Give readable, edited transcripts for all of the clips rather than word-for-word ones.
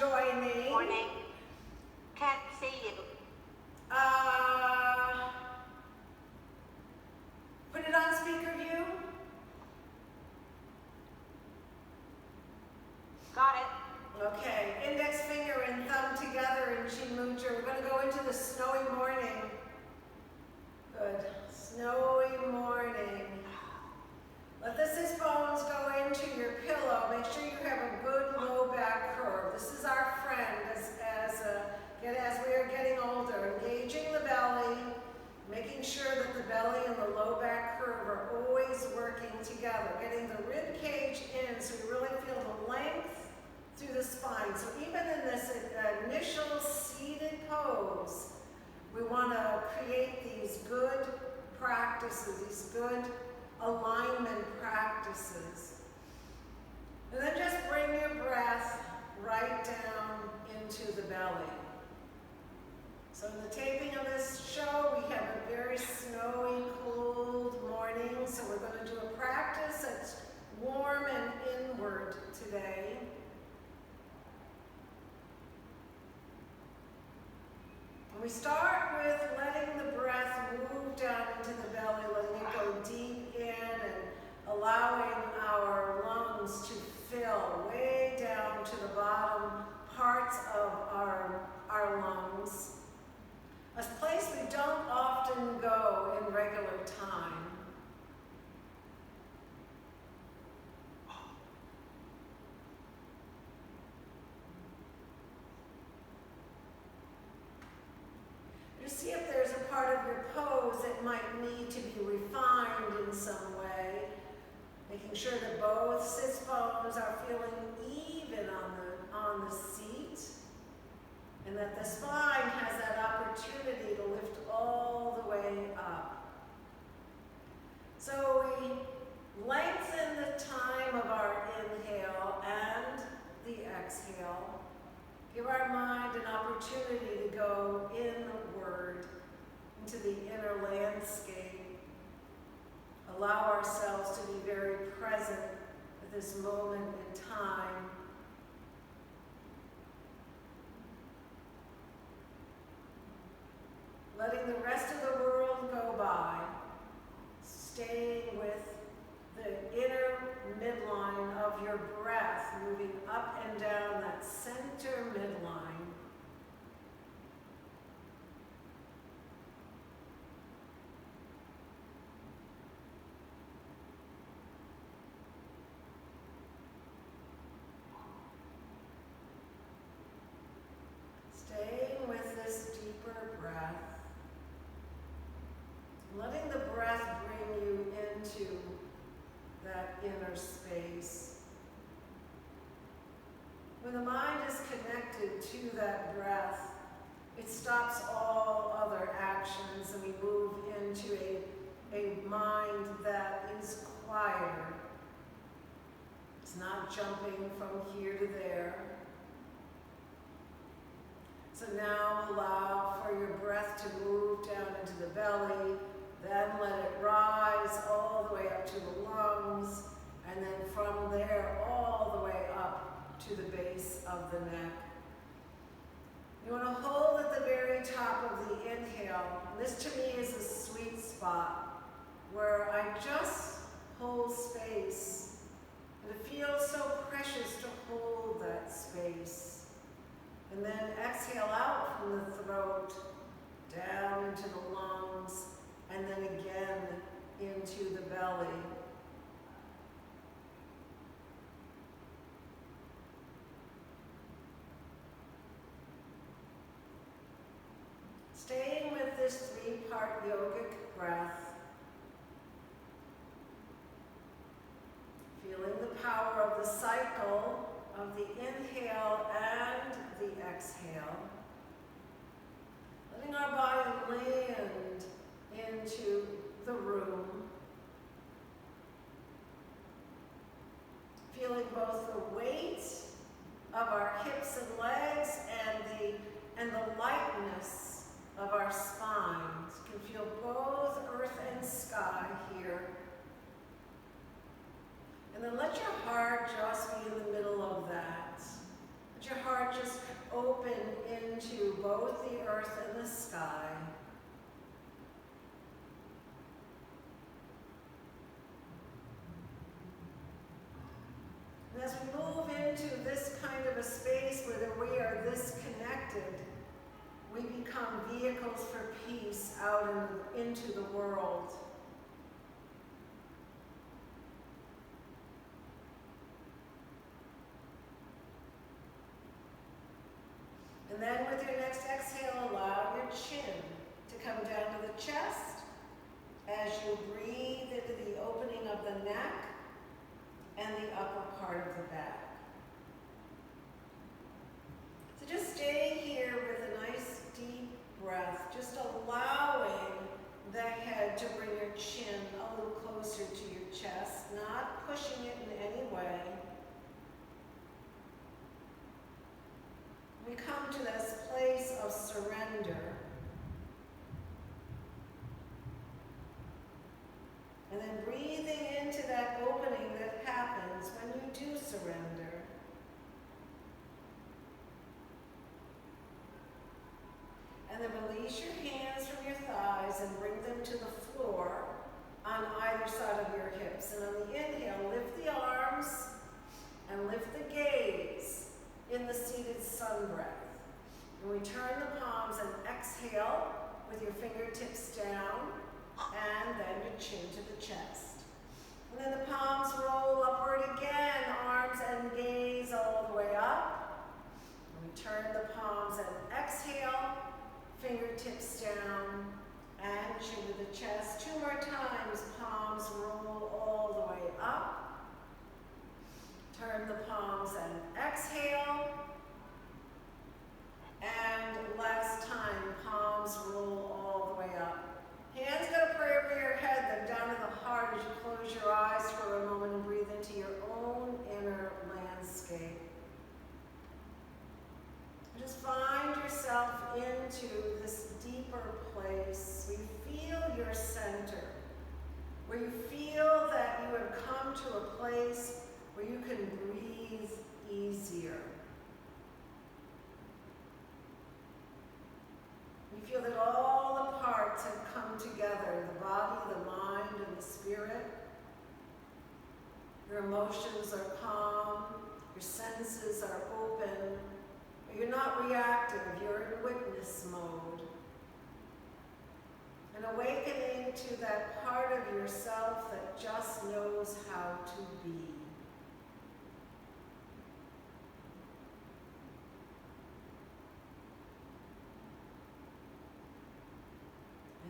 joining. Morning. Can't see you. Put it on speaker view. Got it. Okay, index finger and thumb together in Chin Mucho. We're going to go into the snowy morning. Good. Snowy morning. Let the sit bones go into your pillow. Make sure you have a good low back curve. This is our friend as we are getting older. Engaging the belly, making sure that the belly and the low back curve are always working together. Getting the rib cage in so you really feel the length through the spine. So even in this initial seated pose, we want to create these good practices, these good alignment practices. And then just bring your breath right down into the belly. So in the taping of this show, we have a very snowy, cold morning. So we're going to do a practice that's warm and inward today. And we start with letting the breath move down into the belly, letting it go deep in and allowing our lungs to fill way down to the bottom parts of our lungs. A place we don't often go in regular time. Just see if there's a part of your pose that might need to be refined in some way. Making sure that both sits bones are feeling even on the seat. And that the spine has that opportunity to lift all the way up. So we lengthen the time of our inhale and the exhale. Give our mind an opportunity to go inward into the inner landscape. Allow ourselves to be very present at this moment in time. Letting the rest of the world go by, staying with the inner midline of your breath, moving up and down that center midline. Staying with this deeper breath. Letting the breath bring you into that inner space. When the mind is connected to that breath, it stops all other actions and we move into a mind that is quieter. It's not jumping from here to there. So now allow for your breath to move down into the belly. Then let it rise all the way up to the lungs, and then from there all the way up to the base of the neck. You want to hold at the very top of the inhale. This to me is a sweet spot where I just hold space. And it feels so precious to hold that space. And then exhale out from the throat, down into the lungs, and then again into the belly. Staying with this three-part yogic breath, feeling the power of the cycle of the inhale and the exhale. Letting our body land into the room. Feeling both the weight of our hips and legs and the lightness of our spines. You can feel both earth and sky here. And then let your heart just be in the middle of that. Let your heart just And as we move into this kind of a space where we are this connected, we become vehicles for peace out into the world. And then with your next exhale, allow your chin to come down to the chest as you breathe into the opening of the neck and the upper part of the back. So just stay here with a nice deep breath, just allowing the head to bring your chin a little closer to your chest, not pushing it in any way. We come to this place of surrender. And then breathing into that opening that happens when you do surrender. And then release your hands from your thighs and bring them to the floor on either side of your hips. And on the inhale, lift the arms and lift the gaze in the seated sun breath. And we turn the palms and exhale with your fingertips down and then your chin to the chest. And then the palms roll upward again, arms and gaze all the way up. And we turn the palms and exhale, fingertips down and chin to the chest. 2 more times, palms roll all the way up. Turn the palms and exhale. And last time, palms roll all the way up. Hands go to pray over your head, then down to the heart as you close your eyes for a moment and breathe into your own inner landscape. Just find yourself into this deeper place where you feel your center, where you feel that you have come to a place where you can breathe easier. You feel that all the parts have come together, the body, the mind, and the spirit. Your emotions are calm, your senses are open. You're not reactive, you're in witness mode. And awakening to that part of yourself that just knows how to be.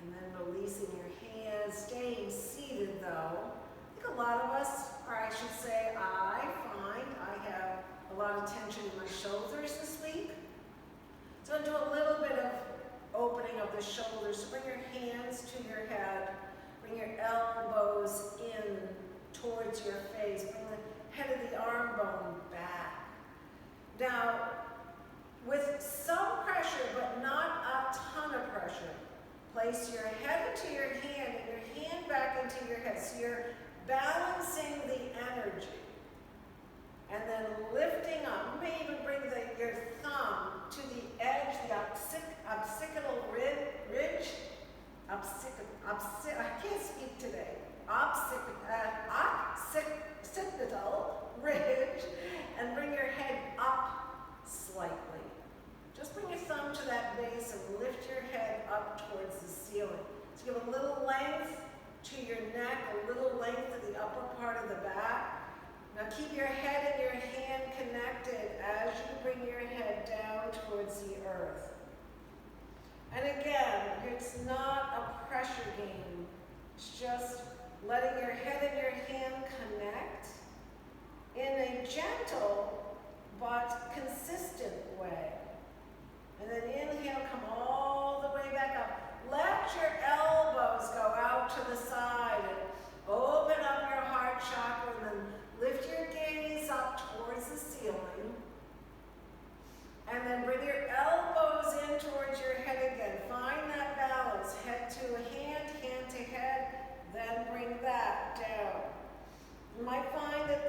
And then releasing your hands, staying seated though. I think a lot of us, or I should say I find I have a lot of tension in my shoulders this week. So I'll do a little bit of opening of the shoulders. So bring your hands to your head. Bring your elbows in towards your face. Bring the head of the arm bone back. Now, with some pressure, but not a ton of pressure, place your head into your hand and your hand back into your head. So you're balancing the energy. And then lifting up, you may even bring your thumb to the edge, the occipital ridge, I can't speak today, occipital ridge, and bring your head up slightly. Just bring your thumb to that base and lift your head up towards the ceiling. So give a little length to your neck, a little length to the upper part of the back. Now keep your head and your hand connected as you bring your head down towards the earth. And again, it's not a pressure game. It's just letting your head and your hand connect in a gentle but consistent way. And then inhale, come all the way back up. Let your elbows go out to the side and open up your heart chakra and then lift your gaze up towards the ceiling. And then bring your elbows in towards your head again. Find that balance. Head to hand to head, then bring that down. You might find that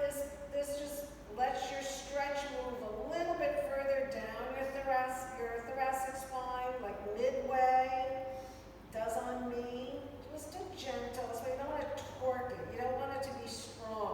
this just lets your stretch move a little bit further down your thoracic spine, like midway. Does on me. Just a gentle, so you don't want to torque it. You don't want it to be strong.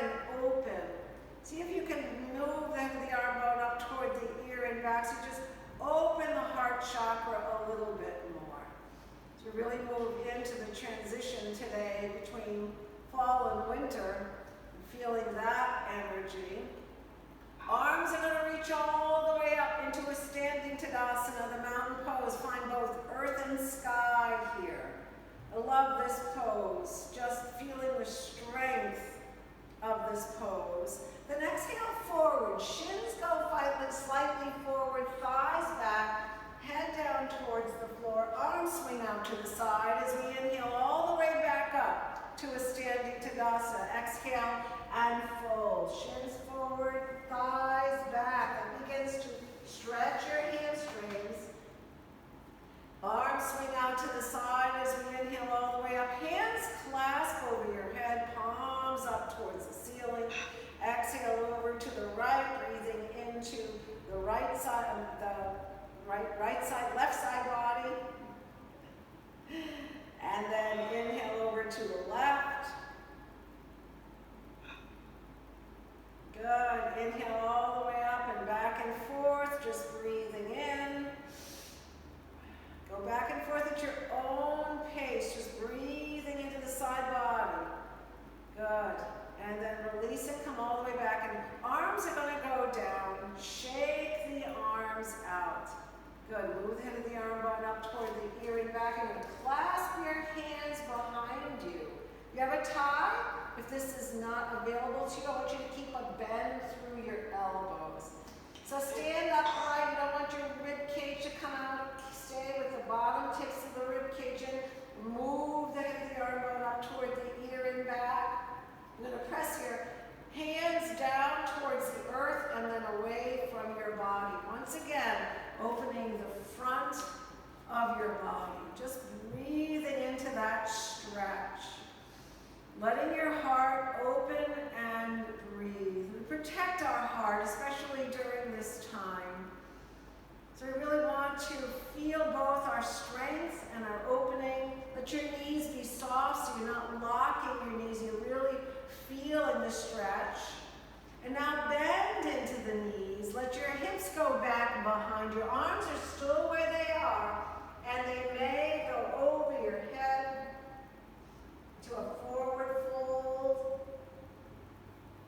and open. See if you can move the arm bone up toward the ear and back. So just open the heart chakra a little bit more. To really move into the transition today between fall and winter, feeling that energy. Arms are going to reach all the way up into a standing Tadasana, the mountain pose. Find both earth and sky here. I love this pose, just feeling the strength of this pose. Then exhale forward, shins go slightly forward, thighs back, head down towards the floor, arms swing out to the side as we inhale all the way back up to a standing Tadasana. Exhale and fold, shins forward, thighs back. That begins to stretch your hamstrings. Arms swing out to the side as we inhale all the way up. Hands clasp over your head, palms up towards the ceiling. Exhale over to the right, breathing into the right side, left side body. And then inhale over to the left. Good. Inhale all the way up and back and forth, just breathing in. Go back and forth at your own pace, just breathing into the side body. Good. And then release it, come all the way back. And arms are going to go down. Shake the arms out. Good. Move the head of the arm bone up toward the ear and back. And clasp your hands behind you. You have a tie? If this is not available to you, I want you to keep a bend through your elbows. So stand upright. You don't want your rib cage to come out. Stay with the bottom tips of the rib cage in. Move the head of the arm bone up toward the ear and back. You're going to press your hands down towards the earth and then away from your body. Once again, opening the front of your body. Just breathing into that stretch. Letting your heart open and breathe. We protect our heart, especially during this time. So we really want to feel both our strength and our opening. Let your knees be soft so you're not locking your knees. You're really feeling the stretch. And now bend into the knees. Let your hips go back behind. Your arms are still where they are. And they may go over your head to a forward fold.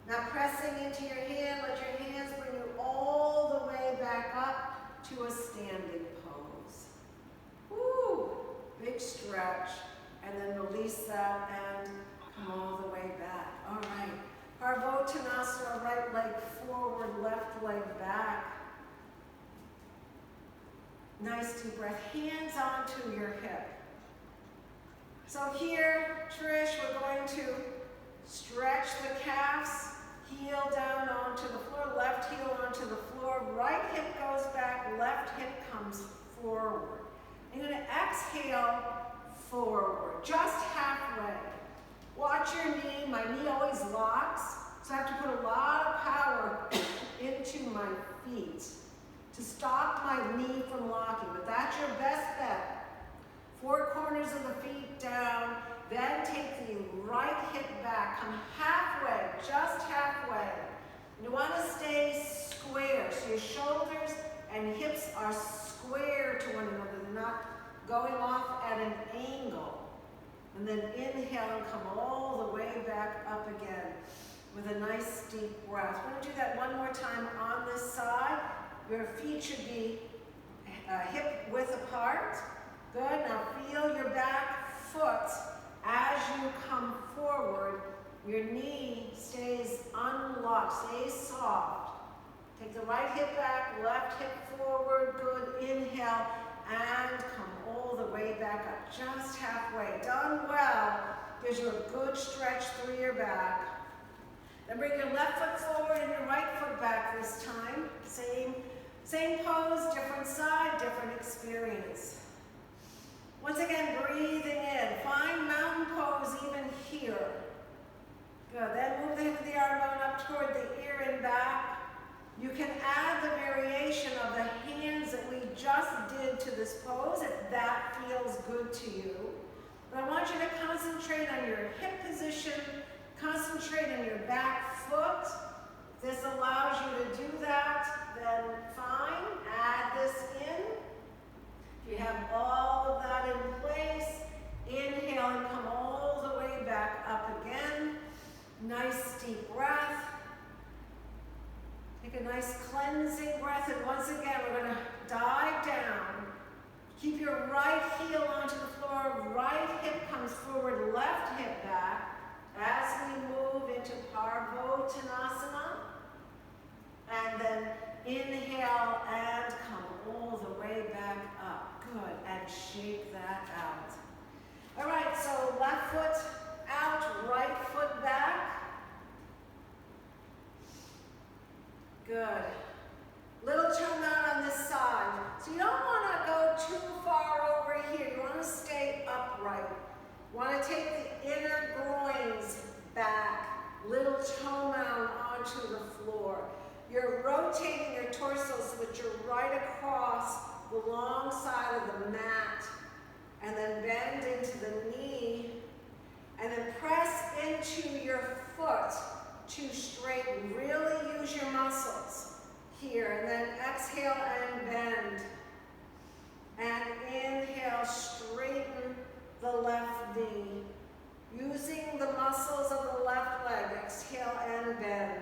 Now pressing into your hand, let your hands bring you all the way back up to a standing pose. Woo! Big stretch. And then release that and come all the way back. All right. Parbottanasana, right leg forward, left leg back. Nice deep breath. Hands onto your hip. So here, Trish, we're going to stretch the calves, heel down onto the floor, left heel onto the floor, right hip goes back, left hip comes forward. I'm going to exhale forward, just halfway. Watch your knee. My knee always locks, so I have to put a lot of power into my feet to stop my knee from locking, but that's your best bet. Four corners of the feet down, then take the right hip back, come halfway, just halfway. You want to stay square, so your shoulders and hips are square to one another. They're not going off at an angle. And then inhale and come all the way back up again with a nice deep breath. We're going to do that one more time on this side. Your feet should be hip width apart. Good. Now feel your back foot as you come forward. Your knee stays unlocked, stays soft. Take the right hip back, left hip forward. Good. Inhale and come all the way back up, just halfway. Done well. Gives you a good stretch through your back. Then bring your left foot forward and your right foot back this time. Same pose, different side, different experience. Once again, breathing in. Find mountain pose even here. Good. Then move the hip of the arm bone up toward the ear and back. You can add the variation of the hands that we just did to this pose if that feels good to you. But I want you to concentrate on your hip position, Concentrate on your back foot. If this allows you to do that, then fine. Add this in. If you have all of that in place, inhale and come all the way back up again. Nice deep breath. Take a nice cleansing breath, and once again, we're going to dive down. Keep your right heel onto the floor, right hip comes forward, left hip back. As we move into Parvottanasana, and then inhale and come all the way back up. Good, and shake that out. All right, so left foot out, right foot back. Good. Little toe mount on this side. So you don't want to go too far over here. You want to stay upright. You want to take the inner groins back. Little toe mount onto the floor. You're rotating your torso so that you're right across the long side of the mat. And then bend into the knee. And then press into your foot to straighten. Really use your muscles here. And then exhale and bend. And inhale, straighten the left knee. Using the muscles of the left leg. Exhale and bend.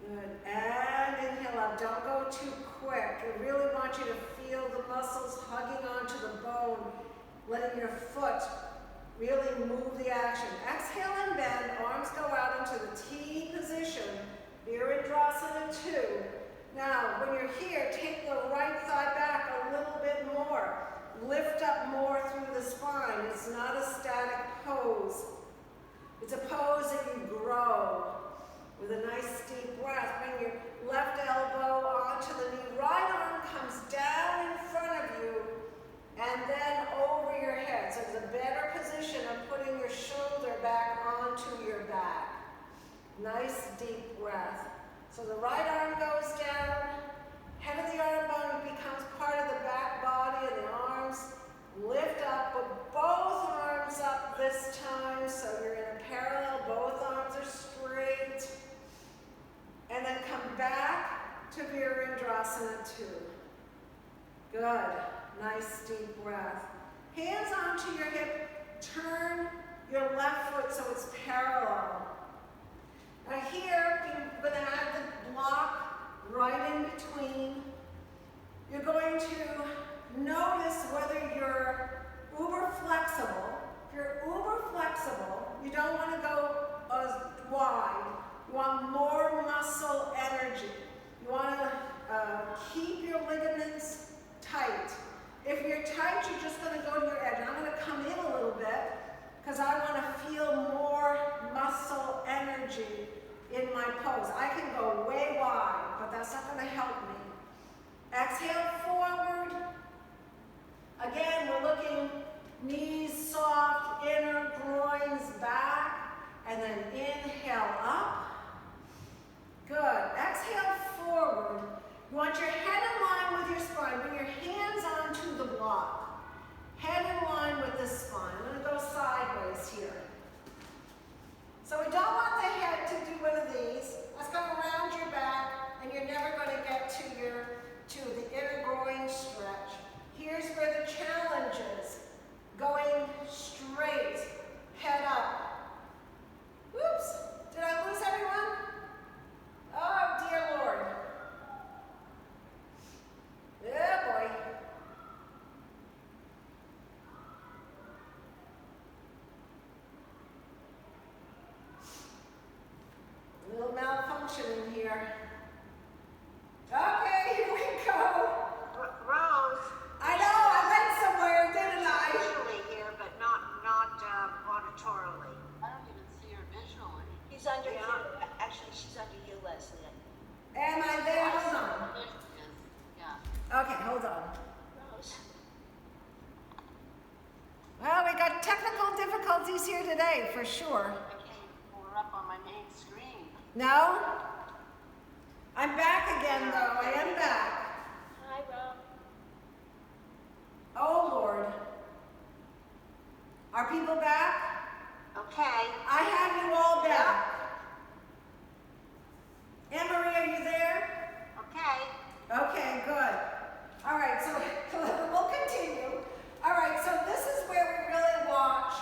Good. And inhale up. Don't go too quick. I really want you to feel the muscles hugging onto the bone, letting your foot really move the action. Exhale and bend. Arms go out into the T position. Virabhadrasana 2. Now, when you're here, take the right thigh back a little bit more. Lift up more through the spine. It's not a static pose. It's a pose that you grow. With a nice deep breath, bring your left elbow onto the knee. Right arm comes down in front of you and then over your head. So it's a better position of putting your shoulder back onto your back. Nice deep breath. So the right arm goes down. Head of the arm bone becomes part of the back body, and the arms lift up, but both arms up this time. So you're in a parallel, both arms are straight. And then come back to Virabhadrasana 2. Good. Nice deep breath. Hands onto your hip. Turn your left foot so it's parallel. Now here, we're going to add the block right in between. You're going to notice whether you're uber flexible. If you're uber flexible, you don't want to go as wide. You want more muscle energy. You want to keep your ligaments tight. If you're tight, you're just going to go to your edge. And I'm going to come in a little bit because I want to feel more muscle energy in my pose. I can go way wide, but that's not going to help me. Exhale forward. Again, we're looking knees soft, inner groins back, and then inhale up. Good. Exhale forward. You want your head in line with your spine. Bring your hands onto the block. Head in line with the spine. I'm going to go sideways here. So we don't want the head to do one of these. That's going around your back, and you're never going to get to the inner groin stretch. Here's where the challenge is. Going straight, head up. Whoops. Did I lose everyone? Oh, dear Lord. Yeah, boy. A little malfunction in here. Okay, here we go. Rose. I know, I went somewhere, didn't I? Visually here, but not auditorily. I don't even see her visually. He's under Yeah. you. Actually, she's under you, Leslie. Am I there? Hold on. Yeah. Okay, hold on. Rose. Well, we got technical difficulties here today, for sure. I can't even pull her up on my main screen. No? I'm back again, though. I am back. Hi, Rob. Oh, Lord. Are people back? Okay. I have you all back. Anne Marie, are you there? Okay. Okay, good. All right, so we'll continue. All right, so this is where we really watch.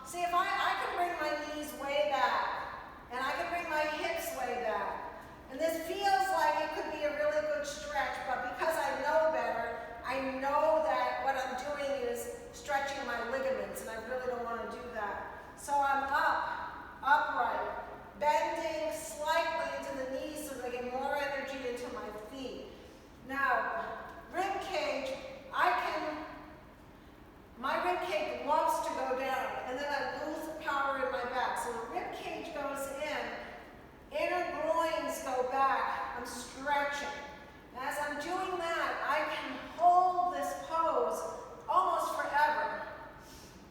See, if I can bring my knees way back, and I can bring my hips way back, and this feels like it could be a really good stretch, but because I know better, I know that what I'm doing is stretching my ligaments, and I really don't want to do that. So I'm upright, bending slightly into the knees so that I get more energy into my feet. Now, rib cage, my rib cage loves to go down, and then I lose power in my back. So the rib cage goes in, inner groins go back, I'm stretching. As I'm doing that, I can hold this pose almost forever,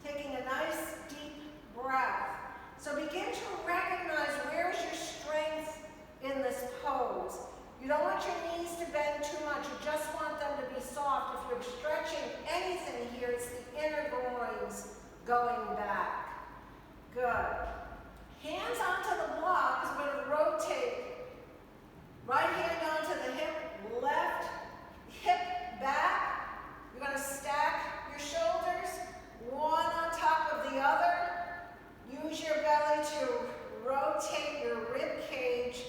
taking a nice deep breath. So begin to recognize where's your strength in this pose. You don't want your knees to bend too much, you just want them to be soft. If you're stretching anything here, it's the inner groins going back. Good. Hands onto the block, because we're going to rotate. Right hand onto the hip, left hip back. You're going to stack your shoulders, one on top of the other. Use your belly to rotate your rib cage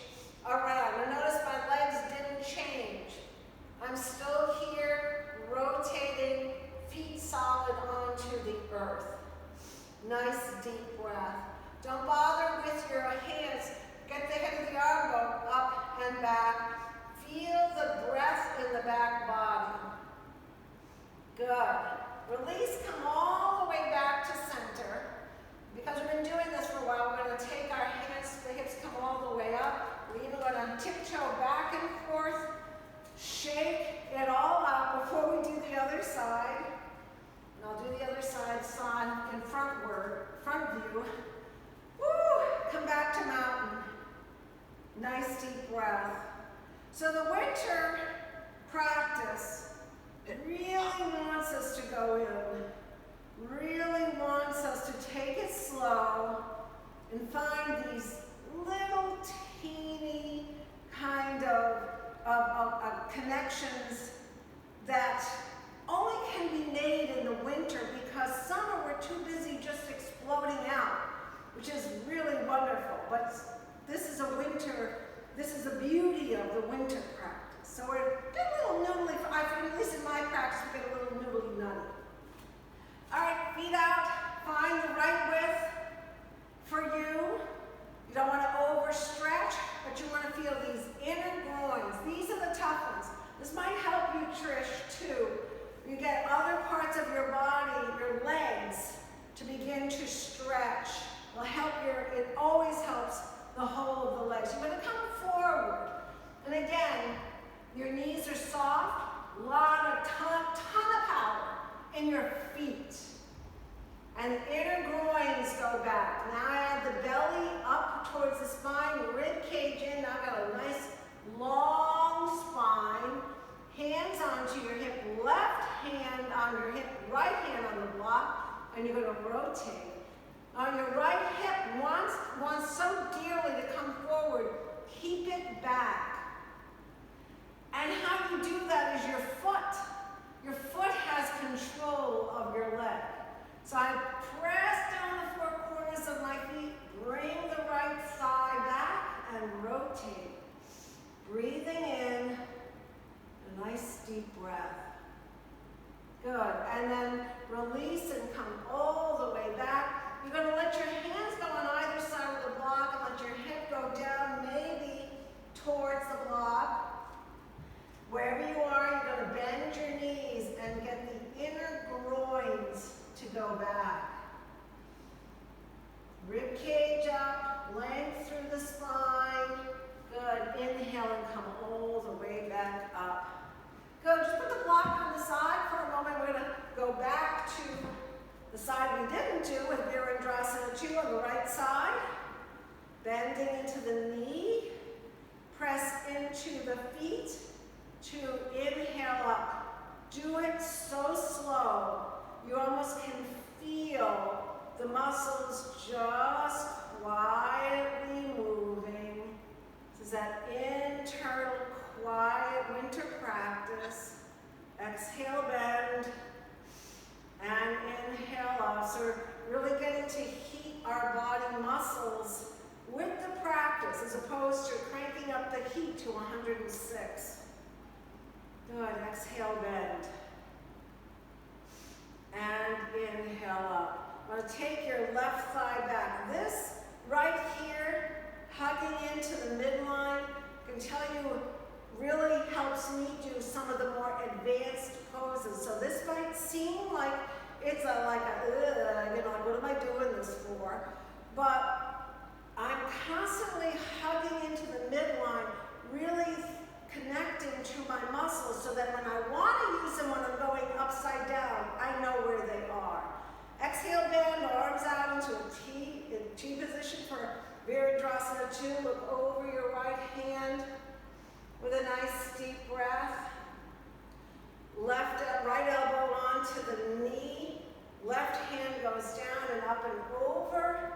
around. And notice my legs didn't change. I'm still here, rotating, feet solid onto the earth. Nice deep breath. Don't bother with your hands. Get the head of the arm, go up and back. Feel the breath in the back body. Good. Release, come all the way back to center. Because we've been doing this for a while, we're going to take our hands, the hips come all the way up. We're even going to tiptoe back and forth, shake it all out before we do the other side. And I'll do the other side in front view. Woo! Come back to mountain. Nice deep breath. So the winter practice, it really wants us to go in, really wants us to take it slow and find these little teeny kind of connections that only can be made in the winter because summer we're too busy just exploding out, which is really wonderful. But this is the beauty of the winter practice. So we're getting a little noodly, at least in my practice, we get a little noodly nutty. All right, feet out, find the right width for you. You don't want to overstretch, but you want to feel these inner groins. These are the tough ones. This might help you, Trish, too. You get other parts of your body, your legs, to begin to stretch. It always helps the whole of the legs. You're going to come forward. And again, your knees are soft, ton of power in your feet. And inner groins go back. Now I add the belly up towards the spine, rib cage in. Now I've got a nice long spine. Hands onto your hip, left hand on your hip, right hand on the block, and you're going to rotate. On your right hip wants so dearly to come forward. Keep it back. And how you do that is your foot. Your foot has control of your leg. So I press down the four corners of my feet, bring the right thigh back, and rotate. Breathing in, a nice deep breath. Good. And then release and come all the way back. You're going to let your hands go on either side of the block and let your hip go down, maybe towards the block. Wherever you are, you're going to bend your knees and get the inner groins to go back. Rib cage up, length through the spine. Good. Inhale and come all the way back up. Good. Just put the block on the side for a moment. We're going to go back to the side we didn't do with Virendrasana 2 on the right side. Bending into the knee. Press into the feet to inhale up. Do it so slow. You almost can feel the muscles just quietly moving. This is that internal quiet winter practice. Exhale, bend, and inhale up. So we're really getting to heat our body muscles with the practice as opposed to cranking up the heat to 106. Good, exhale, bend. And inhale up. Now take your left thigh back. This right here, hugging into the midline, I can tell you really helps me do some of the more advanced poses. So this might seem like it's like what am I doing this for? But I'm constantly hugging into the midline, really connecting to my muscles so that when I want to use them when I'm going upside down, I know where they are. Exhale, bend, arms out into a T position for Virabhadrasana 2. Look over your right hand with a nice deep breath. Right elbow onto the knee. Left hand goes down and up and over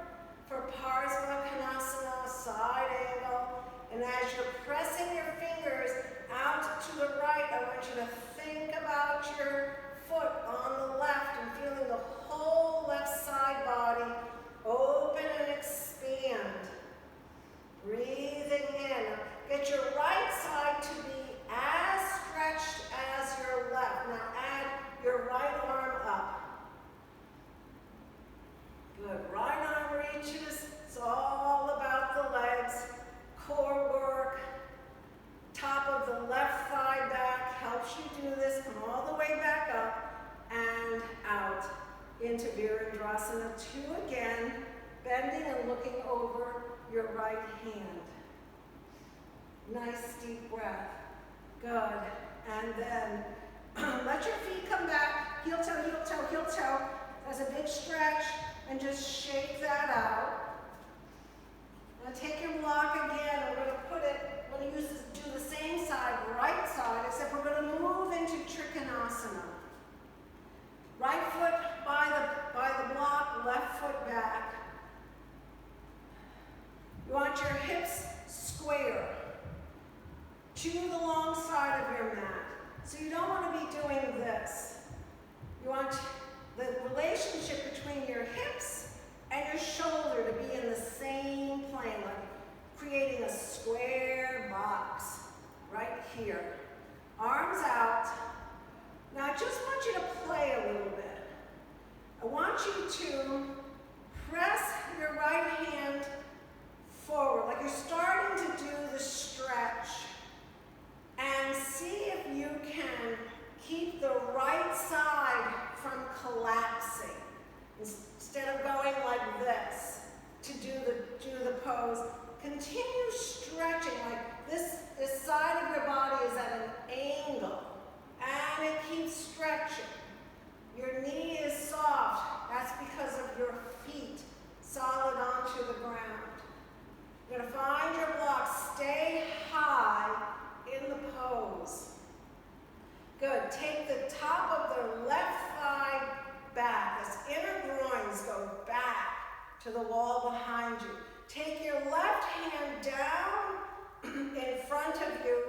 for Parsvakonasana, side angle. And as you're pressing your fingers out to the right, I want you to think about your foot on the left and feeling the whole left side body open and expand. Breathing in. Get your right side to be as stretched as your left. Now add your right arm up. Good. Right arm reaches. It's all about the legs. Core work. Top of the left thigh back helps you do this. Come all the way back up and out into Virabhadrasana 2 again. Bending and looking over your right hand. Nice deep breath. Good. And then let your feet come back. Heel toe, heel toe, heel toe. That's a big stretch. And just shake that out. Now take your block again. We're going to put it, we're going to do the same side, right side, except we're going to move into Trikonasana. Right foot by the block, left foot back. You want your hips square to the long side of your mat. So you don't want to be doing this. You want the relationship between your hips and your shoulder to be in the same plane, like creating a square box right here. Arms out. Now I just want you to play a little bit. I want you to press your right hand forward, like you're starting to do the stretch. And see if you can keep the right side from collapsing. Instead of going like this to do the pose, continue stretching like this side of your body is at an angle. And it keeps stretching. Your knee is soft. That's because of your feet solid onto the ground. You're going to find your block. Stay high in the pose. Good. Take the top of the left thigh back. This inner groins go back to the wall behind you. Take your left hand down in front of you,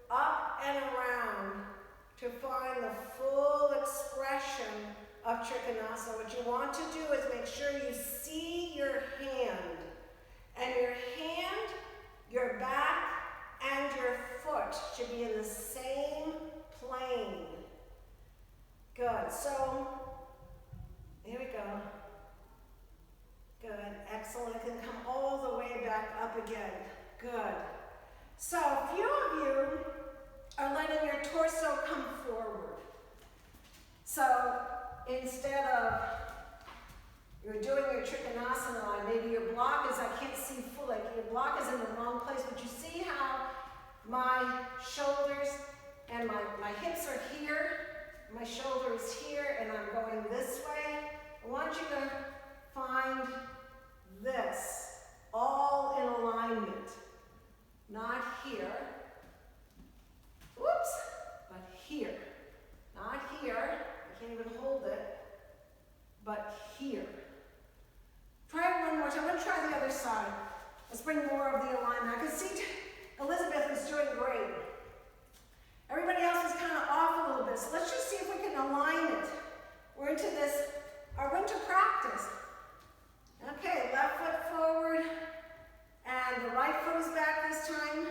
up and around to find the full expression of Trikonasana. What you want to do is make sure you see your hand. And your hand, your back, and your foot should be in the same plane. Good. So, here we go. Good. Excellent. And come all the way back up again. Good. So, a few of you are letting your torso come forward. So, instead of you're doing your Trikonasana line, maybe your block is, I can't see fully, like your block is in the wrong place, but you see how my shoulders and my hips are here, my shoulder is here, and I'm going this way. I want you to find this, all in alignment. Not here, whoops, but here. Not here, I can't even hold it, but here. I'm going to try the other side. Let's bring more of the alignment. I can see Elizabeth is doing great. Everybody else is kind of off a little bit, so let's just see if we can align it. We're into this, our winter practice. Okay, left foot forward, and the right foot is back this time.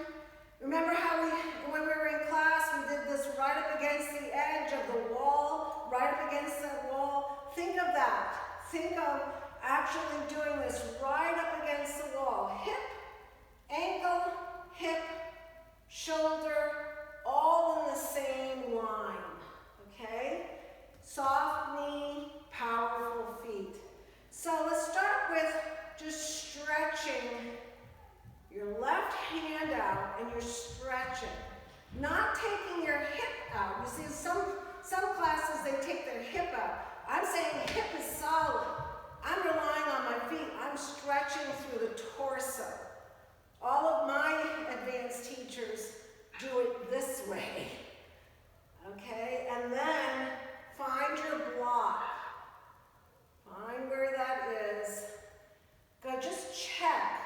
Remember how when we were in class, we did this right up against the edge of the wall, right up against that wall. Think of that. Think of actually doing this right up against the wall. Hip, ankle, hip, shoulder, all in the same line, okay? Soft knee, powerful feet. So let's start with just stretching your left hand out and you're stretching. Not taking your hip out. You see, some classes, they take their hip out. I'm saying hip is solid. I'm relying on my feet. I'm stretching through the torso. All of my advanced teachers do it this way. Okay? And then find your block. Find where that is. Good. Just check.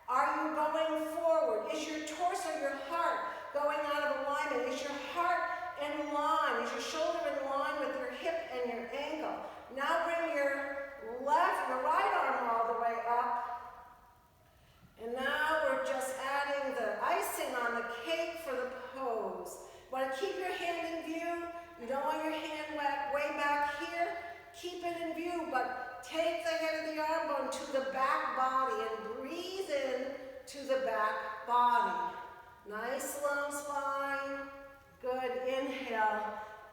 Are you going forward? Is your torso, your heart going out of alignment? Is your heart in line? Is your shoulder in line with your hip and your ankle? Now bring your right arm all the way up. And now we're just adding the icing on the cake for the pose. You want to keep your hand in view. You don't want your hand way back here. Keep it in view, but take the head of the arm bone to the back body and breathe in to the back body. Nice long spine. Good. Inhale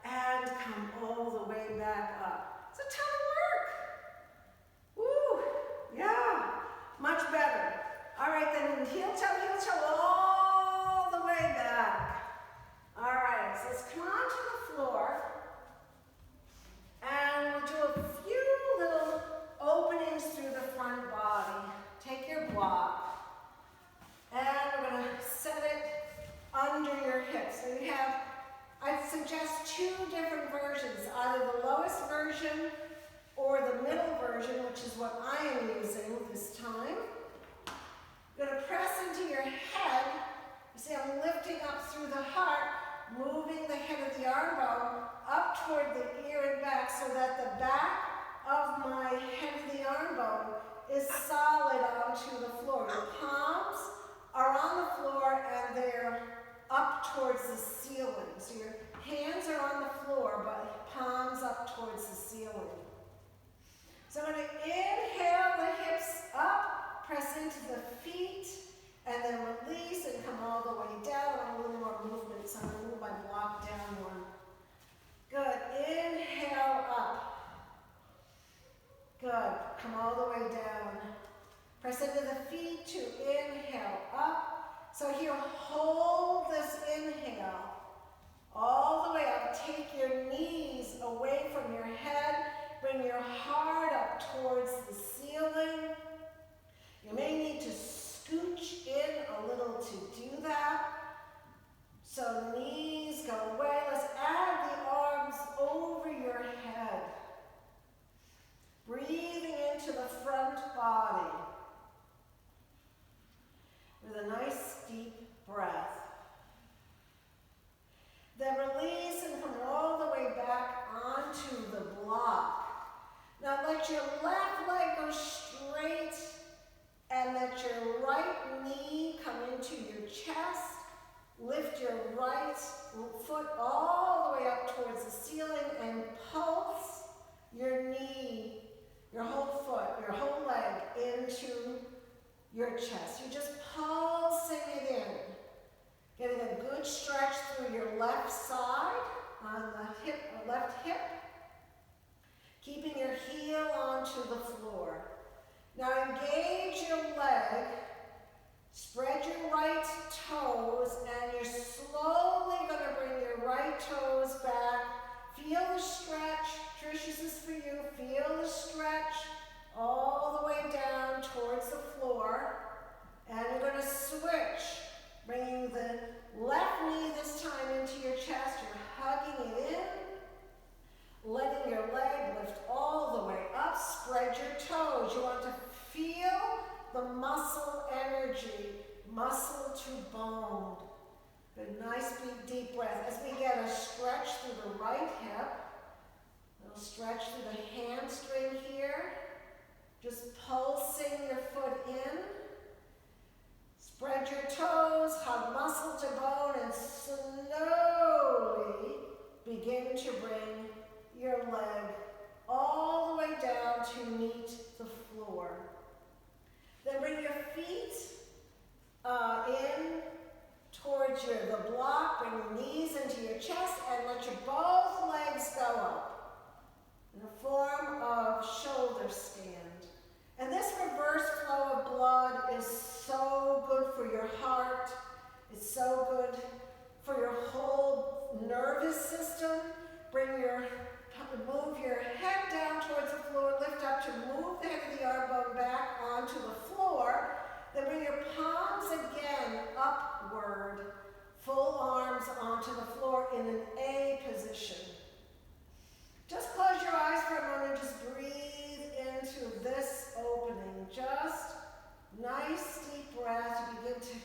and come all the way back up. It's a ton of work. Woo. Yeah. Much better. All right, then heel toe all the way back. All right, so let's come onto the floor. And we'll do a few little openings through the front body. Take your block. And we're going to set it under your hips. So you have, I'd suggest two different versions, either the lowest version or the middle version, which is what I am using this time. You're going to press into your head. You see I'm lifting up through the heart, moving the head of the arm bone up toward the ear and back so that the back of my head of the arm bone is solid onto the floor. Your palms are on the floor and they're up towards the ceiling. So your hands are on the floor, but palms up towards the ceiling. So I'm going to inhale the hips up, press into the feet, and then release and come all the way down. I want a little more movement, so I'm going to move my block down one. Good. Inhale up. Good. Come all the way down. Press into the feet to inhale up. So here, hold this inhale all the way up. Take your knees away from your head. Bring your heart up towards the ceiling. You may need to scooch in a little to do that. So knees go away. Let's add the arms over your head. Breathing into the front body with a nice deep breath. Then release and come all the way back onto the block. Now let your left leg go straight and let your right knee come into your chest. Lift your right foot all the way up towards the ceiling and pulse your knee, your whole foot, your whole leg into your chest. You're just pulsing it in. Getting a good stretch through your left side on the hip, left hip. Keeping your heel onto the floor. Now engage your leg. Spread your right toes, and you're slowly going to bring your right toes back. Feel the stretch. Trish, this is for you. Feel the stretch all the way down towards the floor. And you're going to switch, bringing the left knee this time into your chest. You're hugging it in, letting your leg lift all the way up. Spread your toes. You want to feel the muscle energy, muscle to bone. Good, nice big deep breath. As we get a stretch through the right hip, a little stretch through the hamstring here. Just pulsing your foot in. Spread your toes, hug muscle to bone, and slowly begin to bring your leg all the way down to meet the floor. Then bring your feet in towards the block, bring your knees into your chest, and let your both legs go up in a form of shoulder stand. And this reverse flow of blood is so good for your heart. It's so good for your whole nervous system. Move your head down towards the floor, lift up to move the head of the arm bone back onto the floor. Then bring your palms again upward, full arms onto the floor in an A position. Just close your eyes for a moment, just breathe into this opening. Just nice deep breath. You begin to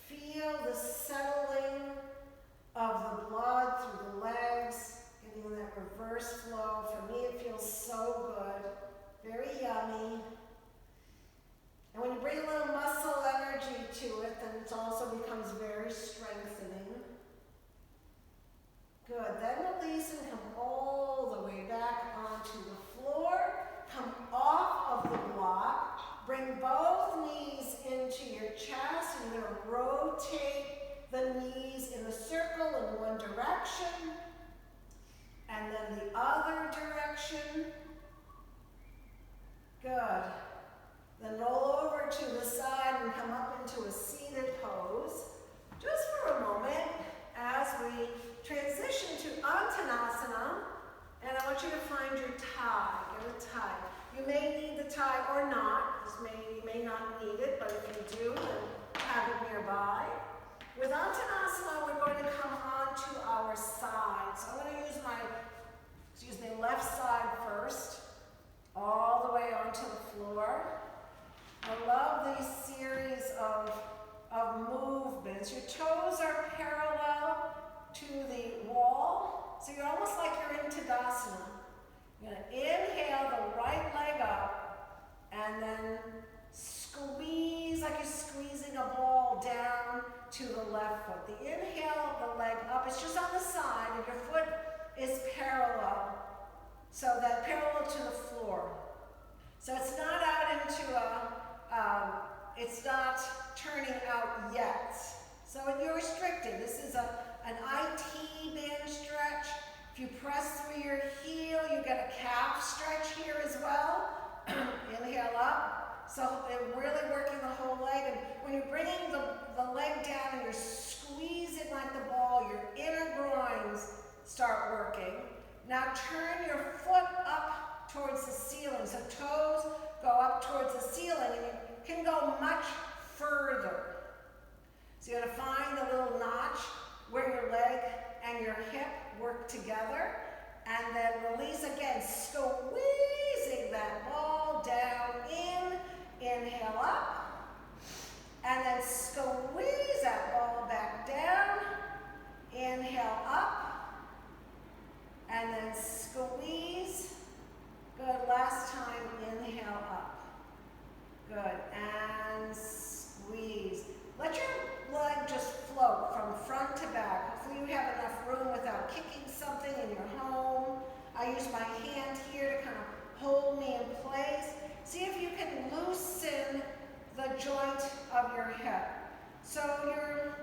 feel the settling of the blood through the legs, getting that reverse flow. For me, it feels so good, very yummy. And when you bring a little muscle energy to it, then it also becomes very strengthening. Good, then release and come all the way back onto the floor. Come off of the block. Bring both knees into your chest. And you're going to rotate the knees in a circle in one direction. And then the other direction. Good. Then roll over to the side and come up into a seated pose. Just for a moment as we transition to Uttanasana. And I want you to find your tie. Get a tie. You may need the tie or not. You may not need it, but if you do, then have it nearby. With Uttanasana, we're going to come onto our side. So I'm going to use my left side first, all the way onto the floor. I love these series of movements. Your toes are parallel to the wall, so you're almost like you're in Tadasana. You're going to inhale the right leg up, and then squeeze like you're squeezing a ball down to the left foot. The inhale, the leg up, it's just on the side, and your foot is parallel, so that parallel to the floor. So it's not out into it's not turning out yet. So you're restricted. This is an IT band stretch. If you press through your heel, you get a calf stretch here as well. Inhale up. So they're really working the whole leg. And when you're bringing the leg down and you're squeezing like the ball, your inner groins start working. Now turn your foot up towards the ceiling. So toes go up towards the ceiling, and you can go much further. So you're going to find the little notch where your leg and your hip work together, and then release again, squeezing that ball down in, inhale up, and then squeeze that ball back down, inhale up, and then squeeze. Good, last time, inhale up. Good, and squeeze. Let your leg just float from front to back. Hopefully you have enough room without kicking something in your home. I use my hand here to kind of hold me in place. See if you can loosen the joint of your hip. So you're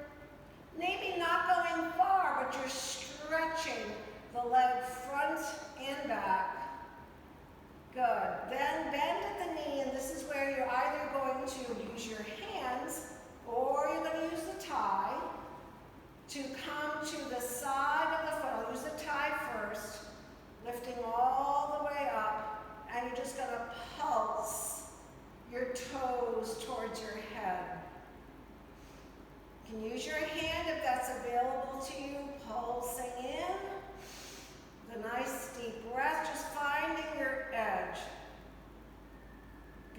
maybe not going far, but you're stretching the leg front and back. Good. Then bend at the knee, and this is where you're either going to use your hands or you're going to use the tie to come to the side of the foot. I'll use the tie first, lifting all the way up, and you're just going to pulse your toes towards your head. You can use your hand if that's available to you, pulsing in. The nice deep breath, just finding your edge.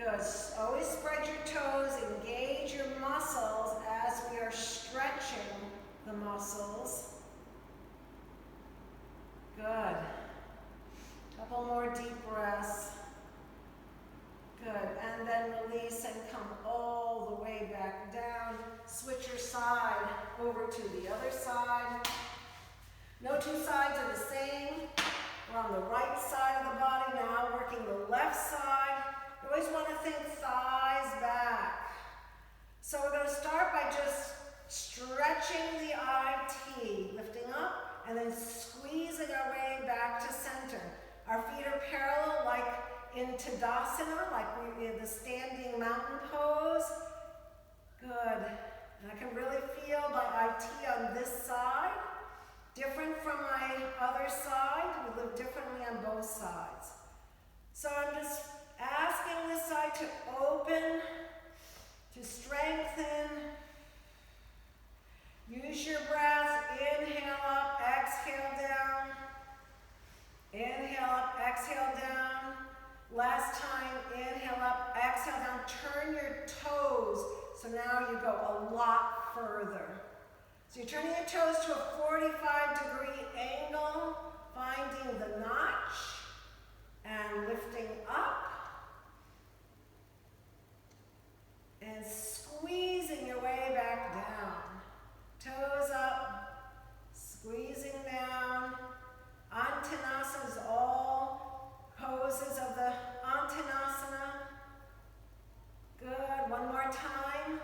Good. Always spread your toes, engage your muscles as we are stretching the muscles. Good. Couple more deep breaths. Good. And then release and come all the way back down. Switch your side over to the other side. No two sides are the same. We're on the right side of the body now, working the left side. You always want to think thighs back. So we're going to start by just stretching the IT, lifting up, and then squeezing our way back to center. Our feet are parallel like in Tadasana, like we in the standing mountain pose. Good. And I can really feel my IT on this side. Different from my other side. We live differently on both sides. So I'm just asking this side to open, to strengthen. Use your breath. Inhale up, exhale down. Inhale up, exhale down. Last time, inhale up, exhale down. Turn your toes. So now you go a lot further. So you're turning your toes to a 45-degree angle, finding the notch, and lifting up, and squeezing your way back down. Toes up, squeezing down. Antanasana is all poses of the Antanasana. Good, one more time.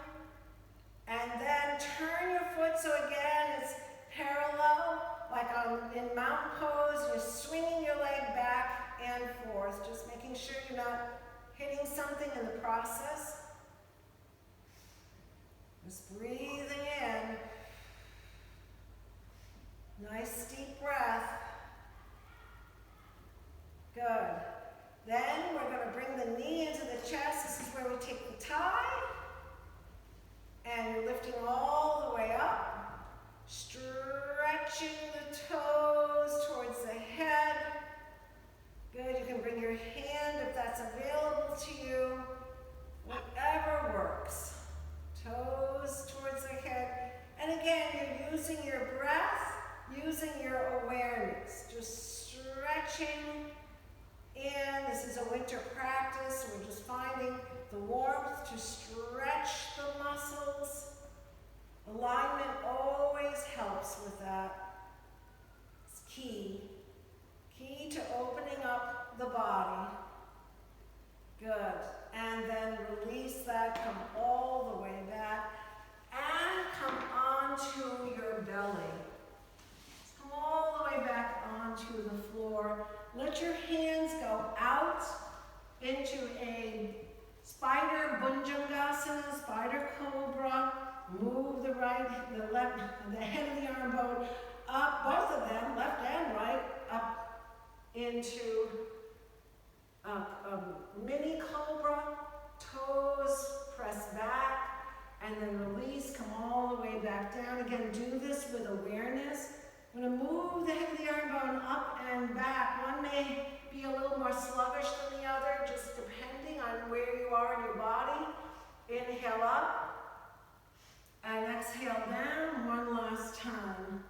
And then turn your foot, so again, it's parallel, like in mountain pose, you're swinging your leg back and forth, just making sure you're not hitting something in the process. Just breathing in. Nice deep breath. Good. Then we're going to bring the knee into the chest. This is where we take the tie. And you're lifting all the way up. Stretching the toes towards the head. Good. You can bring your hand if that's available to you. Whatever works. Toes towards the head. And again, you're using your breath, using your awareness. Just stretching in. This is a winter practice. We're just finding the warmth to stretch the muscles. Alignment always helps with that. It's key. Key to opening up the body. Good. And then release that. Come all the way back. And come onto your belly. Come all the way back onto the floor. Let your hands go out into a spider Bhujangasana, spider cobra. Move the left, the head of the arm bone up, both of them, left and right, up into a mini cobra. Toes press back, and then release. Come all the way back down. Again, do this with awareness. I'm going to move the head of the arm bone up and back. One may be a little more sluggish than the other, just depending on where you are in your body. Inhale up and exhale down one last time.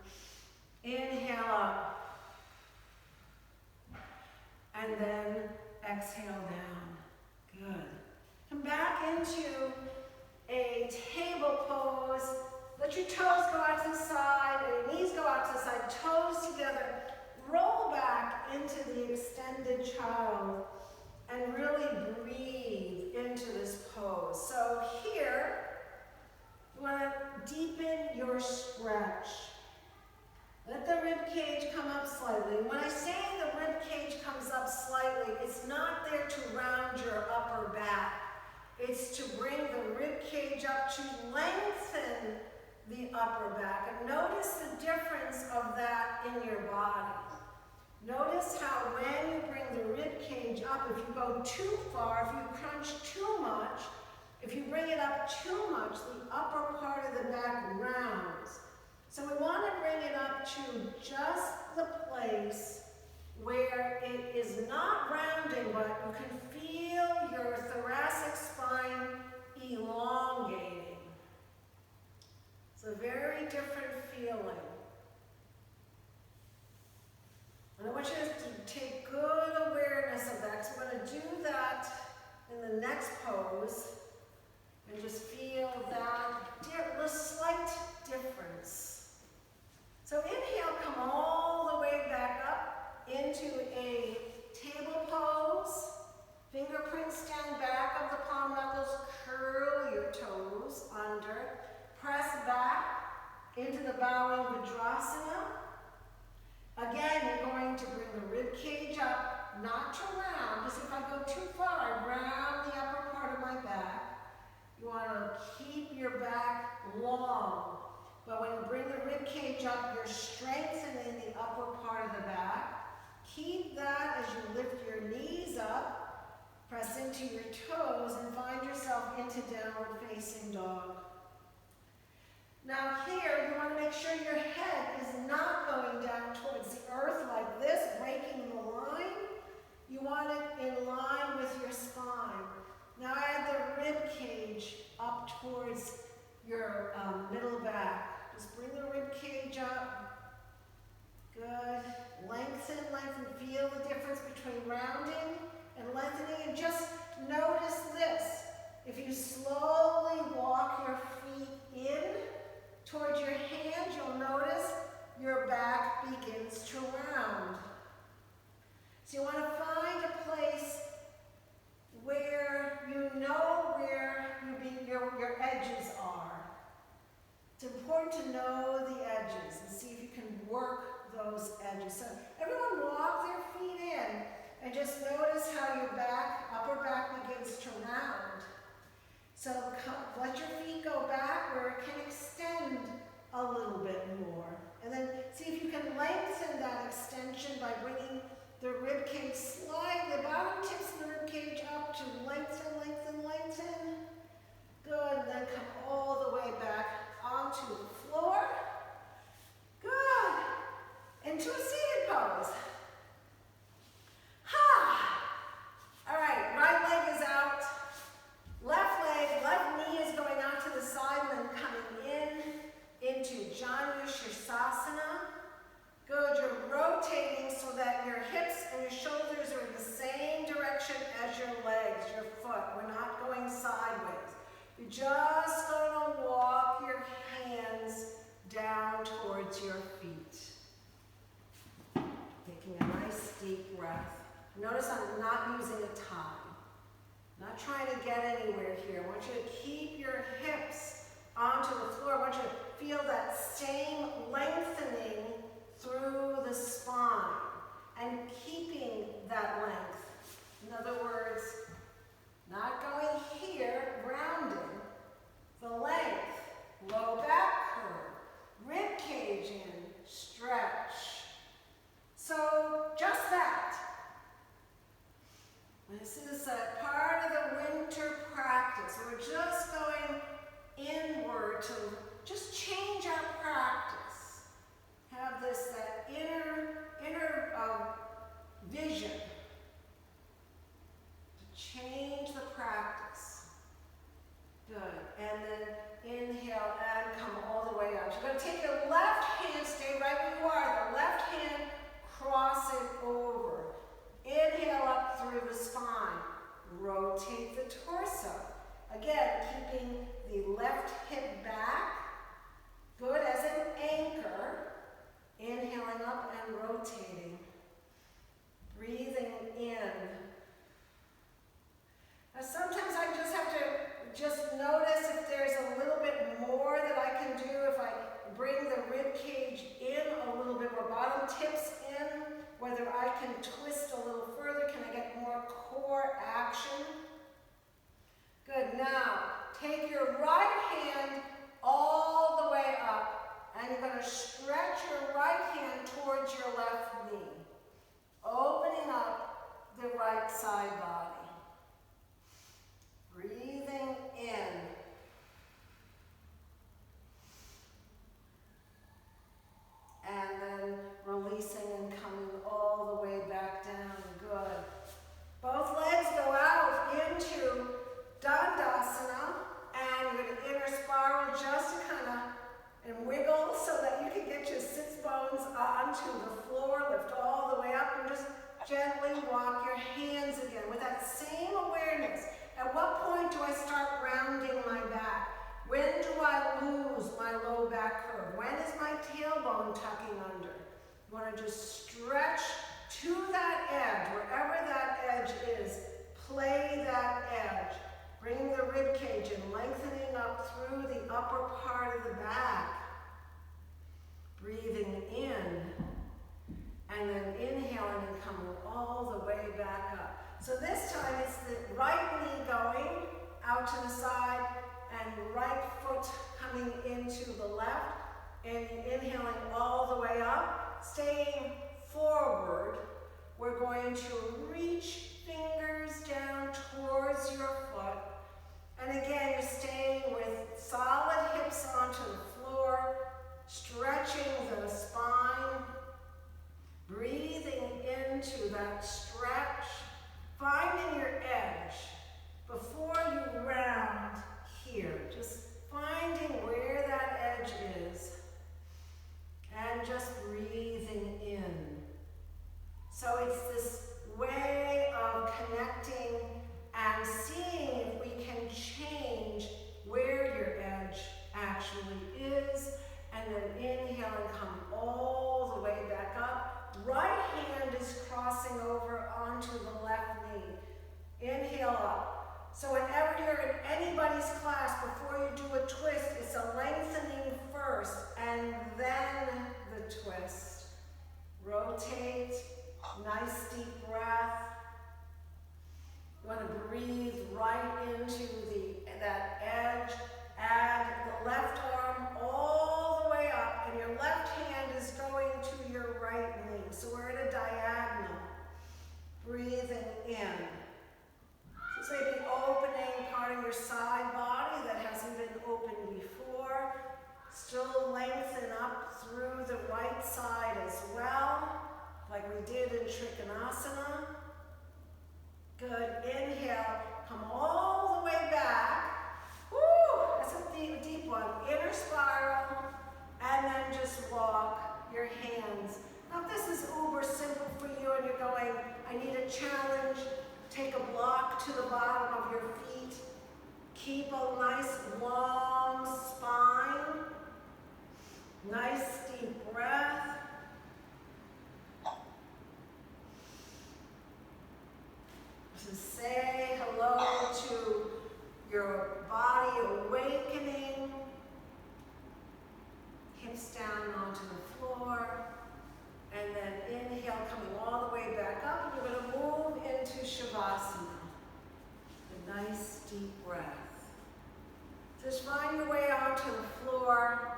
Inhale up and then exhale down. Good. Come back into a table pose. Let your toes go out to the side, and your knees go out to the side, toes together. Roll back into the extended child and really breathe into this pose. So here, you want to deepen your stretch. Let the rib cage come up slightly. When I say the rib cage comes up slightly, it's not there to round your upper back. It's to bring the rib cage up to lengthen the upper back. And notice the difference of that in your body. Notice how when you bring the rib cage up, if you go too far, if you crunch too much, if you bring it up too much, the upper part of the back rounds. So we want to bring it up to just the place where it is not rounding, but you can feel your thoracic spine elongating. It's a very different feeling. And I want you to take good awareness of that, because we're going to do that in the next pose, and just feel that slight difference. So inhale, come all the way back up into a table pose. Fingerprints stand back of the palm knuckles, curl your toes under, press back into the bowing Vajrasana. Again, you're going to bring the rib cage up, not to round, because if I go too far, I round the upper part of my back. You want to keep your back long, but when you bring the rib cage up, you're strengthening the upper part of the back. Keep that as you lift your knees up, press into your toes, and find yourself into downward facing dog. Now here, you want to make sure your head is not going down towards the earth like this, breaking the line. You want it in line with your spine. Now add the rib cage up towards your middle back. Just bring the rib cage up. Good. Lengthen, lengthen. Feel the difference between rounding and lengthening. And just notice this. If you slowly walk your feet in towards your hands, you'll notice your back begins to round. So you want to find a place where you know where your edges are. It's important to know the edges and see if you can work those edges. So everyone walk their feet in and just notice how your upper back begins to round. So let your feet go back where it can extend a little bit more. And then see if you can lengthen that extension by bringing the rib cage slightly, the bottom tips of the rib cage up to lengthen, lengthen, lengthen. Good, then come all the way back onto the floor. Good. Into a seated pose. Ha! All right, right leg is out. Left knee is going out to the side and then coming into Janu Shirsasana. Good, you're rotating so that your hips and your shoulders are in the same direction as your legs, your foot. We're not going sideways. You're just going to walk your hands down towards your feet. Taking a nice deep breath. Notice I'm not using a tie. Not trying to get anywhere here. I want you to keep your hips onto the floor. I want you to feel that same lengthening through the spine and keeping that length. In other words, not going here, rounding. The length, low back curve, rib cage in, stretch. So just that. This is a part of the winter practice. We're just going inward to just change our practice. Have that inner vision to change the practice. Good. And then inhale and come all the way out. You're going to take your left hand, stay right where you are. The left hand, cross it over. Inhale up through the spine. Rotate the torso. Again, keeping the left hip back. Good, as an anchor. Inhaling up and rotating. Breathing in. Now sometimes I just have to just notice if there's a little bit more that I can do. If I bring the rib cage in a little bit more, bottom tips in, whether I can twist a little further. Can I get more core action? Good. Now, take your right hand all the way up, and you're going to stretch your right hand towards your left knee, opening up the right side body. Breathing in. And then releasing and coming all the way back. onto the floor, lift all the way up, and just gently walk your hands again with that same awareness. At what point do I start rounding my back? When do I lose my low back curve? When is my tailbone tucking under? You want to just stretch to that edge, wherever that edge is. Play that edge. Bring the rib cage in, lengthening up through the upper part of the back. Breathing in, and then inhaling and coming all the way back up. So this time it's the right knee going out to the side and right foot coming into the left, and inhaling all the way up, staying forward. We're going to reach fingers down towards your foot. And again, you're staying with solid hips onto the floor, stretching the spine, breathing into that stretch, finding your edge before you round here. Just finding where that edge is and just breathing in. So it's this way of connecting and seeing if we can change where your edge actually is, and then inhale and come all the way back up. Right hand is crossing over onto the left knee. Inhale up. So whenever you're in anybody's class, before you do a twist, it's a lengthening first and then the twist. Rotate, nice deep breath. You want to breathe right into that edge. Add the left arm all the way up, and your left hand is going to your right knee. So we're at a diagonal. Breathing in. So maybe opening part of your side body that hasn't been opened before. Still lengthen up through the right side as well, like we did in Trikonasana. Good. Inhale. Come all the way back. Woo! That's a deep one. Inner spiral. And then just walk your hands. Now if this is uber simple for you and you're going, I need a challenge, take a block to the bottom of your feet. Keep a nice long spine. Nice deep breath. Just say hello to your body awakening. Hips down onto the floor. And then inhale, coming all the way back up. And you're going to move into Shavasana. A nice deep breath. Just find your way onto the floor.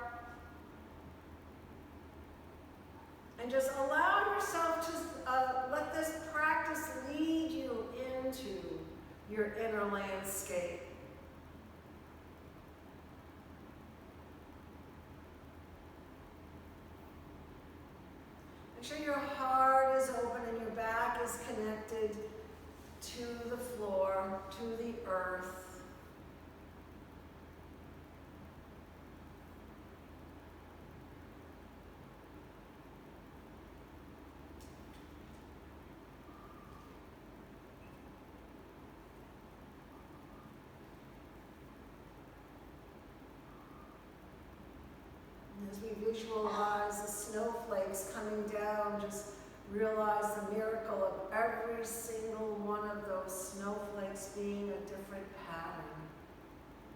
And just allow yourself to let this practice lead you into your inner landscape. Make sure your heart is open and your back is connected to the floor, to the earth. As we visualize the snowflakes coming down, just realize the miracle of every single one of those snowflakes being a different pattern.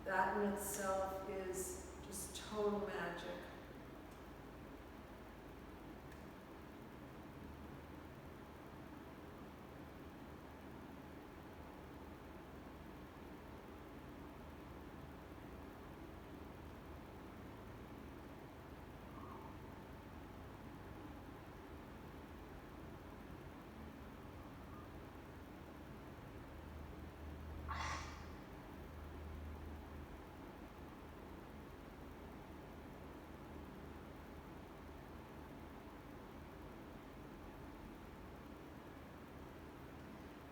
That in itself is just total magic.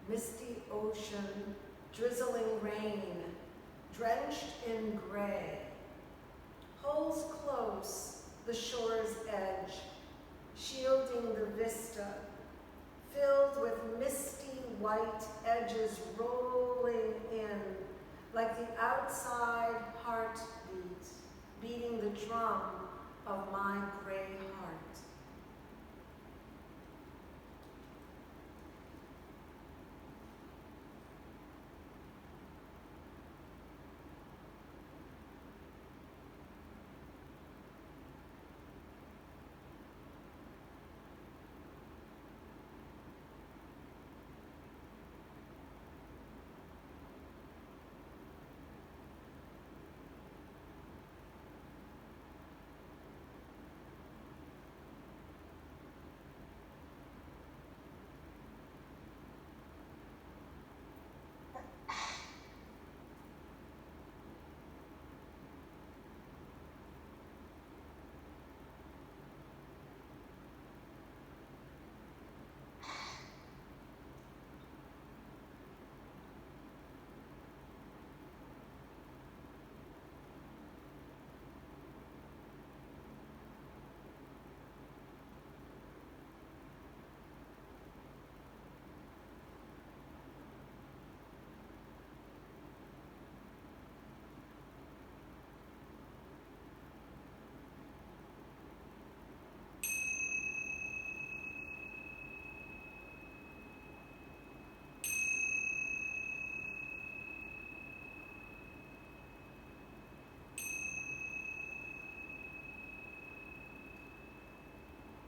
Misty ocean, drizzling rain, drenched in gray, pulls close the shore's edge, shielding the vista, filled with misty white edges rolling in like the outside heartbeat, beating the drum of my gray heart.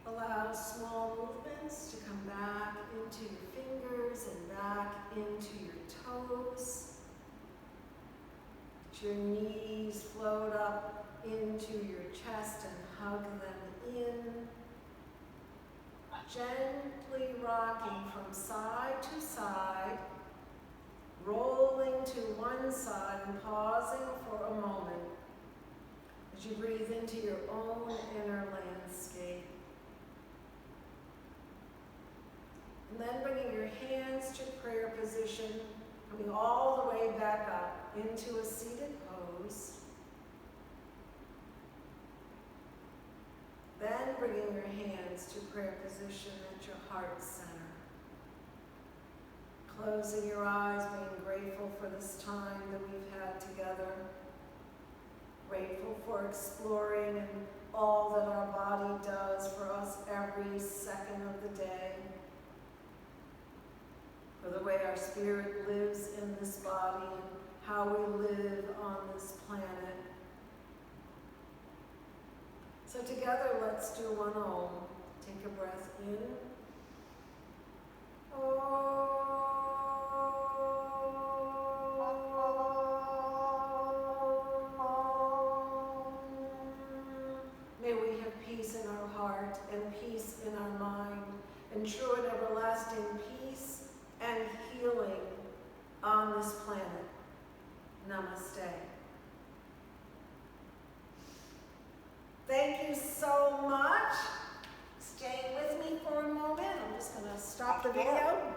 Allow small movements to come back into your fingers and back into your toes. Let your knees float up into your chest and hug them in. Gently rocking from side to side, rolling to one side and pausing for a moment as you breathe into your own inner landscape. And then bringing your hands to prayer position, coming all the way back up into a seated pose. Then bringing your hands to prayer position at your heart center. Closing your eyes, being grateful for this time that we've had together. Grateful for exploring and all that our body does for us every second of the day. For the way our spirit lives in this body and how we live on this planet. So together, let's do one Om. Take a breath in. May we have peace in our heart and peace in our mind and true and everlasting peace and healing on this planet. Namaste. Thank you so much. Stay with me for a moment. I'm just going to stop the video.